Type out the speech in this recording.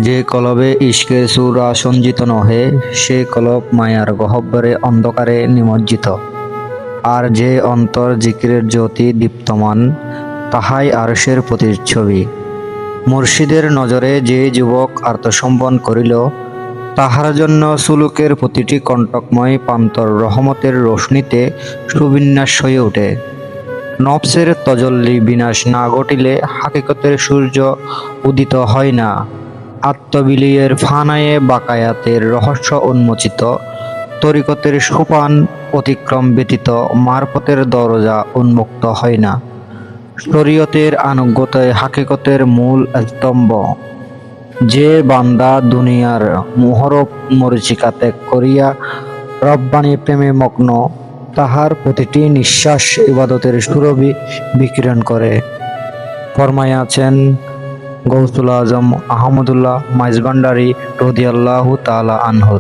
যে কলবে ইশকের সুরা সঞ্চিত নহে, সে কলব মায়ার গহ্বরে অন্ধকারে নিমজ্জিত। আর যে অন্তর জিকিরের জ্যোতি দীপ্তমান, তাহাই আরশের প্রতিচ্ছবি। মুর্শিদের নজরে যে যুবক আত্মসম্পন্ন করিল, তাহার জন্য সুলুকের প্রতিটি কণ্টকময় প্রান্তর রহমতের রোশনীতে সুবিন্যাস হয়ে ওঠে। নফসের তজল্লি বিনাশ না ঘটিলে হাকিকতের সূর্য উদিত হয় না। আত্মবিলয়ের ফানায়ে বাকায়াতের রহস্য উন্মোচিত, তরিকতের সোপান অতিক্রম ব্যতীত মারফতের দরজা উন্মুক্ত হয় না। শরীয়তের আনুগত্যই হাকিকতের মূল স্তম্ভ। যে বান্দা দুনিয়ার মুহরব মরীচিকা ত্যাগ করিয়া রব্বানী প্রেমে মগ্ন, তাহার প্রতিটি নিঃশ্বাস ইবাদতের সুরভি বিকিরণ করে। ফরমাইয়াছেন গৌসুল আজম আহমদুল্লাহ মাইজভান্ডারী রাদিয়াল্লাহু তাআলা আনহু।